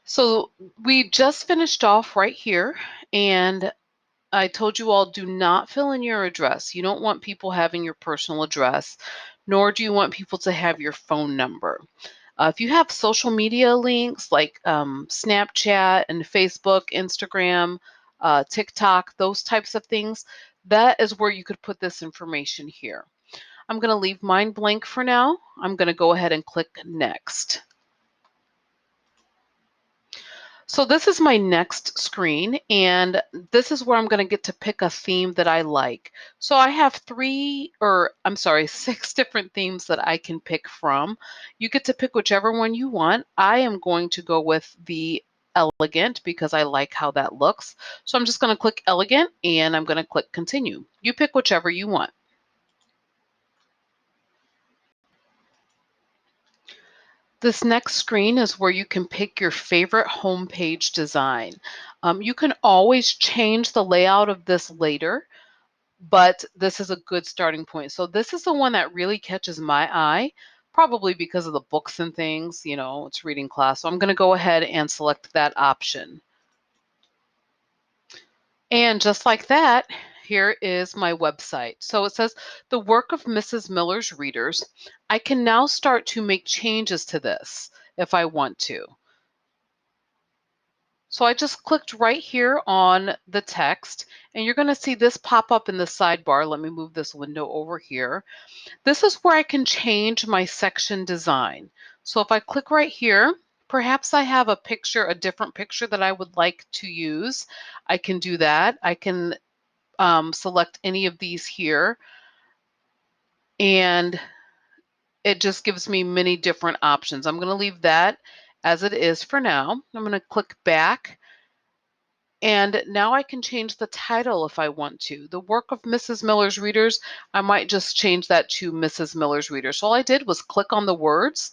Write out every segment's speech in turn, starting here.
So we just finished off right here, and I told you all do not fill in your address. You don't want people having your personal address, nor do you want people to have your phone number. If you have social media links like Snapchat and Facebook, Instagram, TikTok, those types of things, that is where you could put this information here. I'm going to leave mine blank for now. I'm going to go ahead and click Next. So this is my next screen, and this is where I'm going to get to pick a theme that I like. So I have six different themes that I can pick from. You get to pick whichever one you want. I am going to go with the elegant because I like how that looks. So I'm just going to click elegant and I'm going to click continue. You pick whichever you want. This next screen is where you can pick your favorite homepage design. You can always change the layout of this later, but this is a good starting point. So this is the one that really catches my eye, probably because of the books and things, it's reading class. So I'm going to go ahead and select that option. And just like that, here is my website. So it says the work of Mrs. Miller's readers. I can now start to make changes to this if I want to. So I just clicked right here on the text, and you're going to see this pop up in the sidebar. Let me move this window over here. This is where I can change my section design. So if I click right here, perhaps I have a different picture that I would like to use. I can do that. I can select any of these here, and it just gives me many different options. I'm going to leave that as it is for now. I'm going to click back. And now I can change the title if I want to. The work of Mrs. Miller's readers, I might just change that to Mrs. Miller's readers. So all I did was click on the words,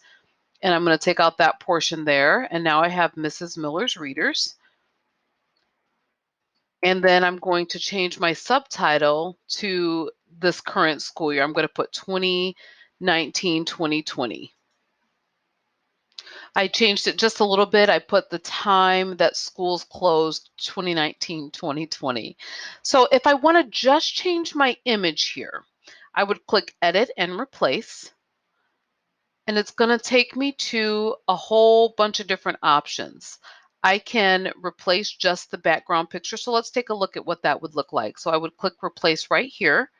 and I'm going to take out that portion there. And now I have Mrs. Miller's readers. And then I'm going to change my subtitle to this current school year. I'm going to put 2019-2020. I changed it just a little bit. I put the time that schools closed 2019-2020. So if I want to just change my image here, I would click Edit and Replace. And it's going to take me to a whole bunch of different options. I can replace just the background picture. So let's take a look at what that would look like. So I would click Replace right here.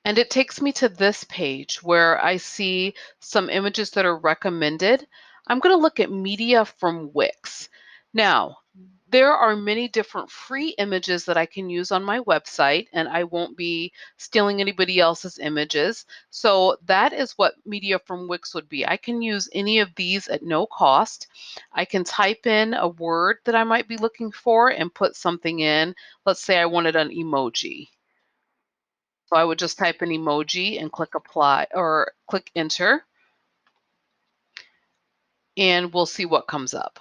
And it takes me to this page where I see some images that are recommended. I'm going to look at media from Wix. Now, there are many different free images that I can use on my website, and I won't be stealing anybody else's images. So that is what media from Wix would be. I can use any of these at no cost. I can type in a word that I might be looking for and put something in. Let's say I wanted an emoji. So I would just type an emoji and click apply or click enter, and we'll see what comes up.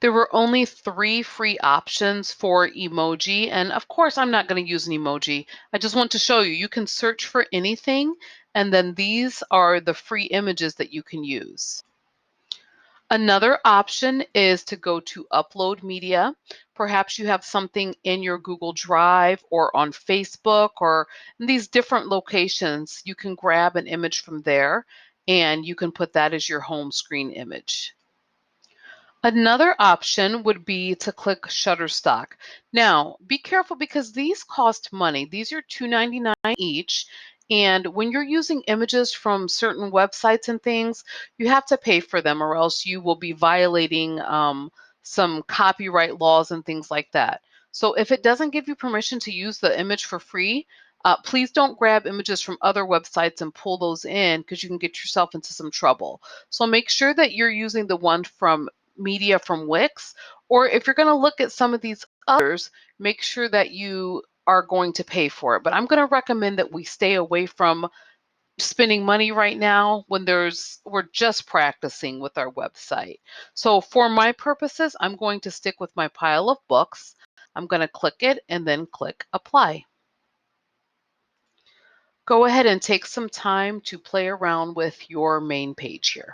There were only 3 free options for emoji, and of course I'm not going to use an emoji. I just want to show you, you can search for anything, and then these are the free images that you can use. Another option is to go to upload media. Perhaps you have something in your Google Drive or on Facebook or in these different locations. You can grab an image from there and you can put that as your home screen image. Another option would be to click Shutterstock. Now, be careful because these cost money. These are $2.99 each. And when you're using images from certain websites and things, you have to pay for them or else you will be violating some copyright laws and things like that. So if it doesn't give you permission to use the image for free, please don't grab images from other websites and pull those in because you can get yourself into some trouble. So make sure that you're using the one from media from Wix, or if you're going to look at some of these others, make sure that you are going to pay for it. But I'm going to recommend that we stay away from spending money right now when we're just practicing with our website. So for my purposes, I'm going to stick with my pile of books. I'm going to click it and then click apply. Go ahead and take some time to play around with your main page here.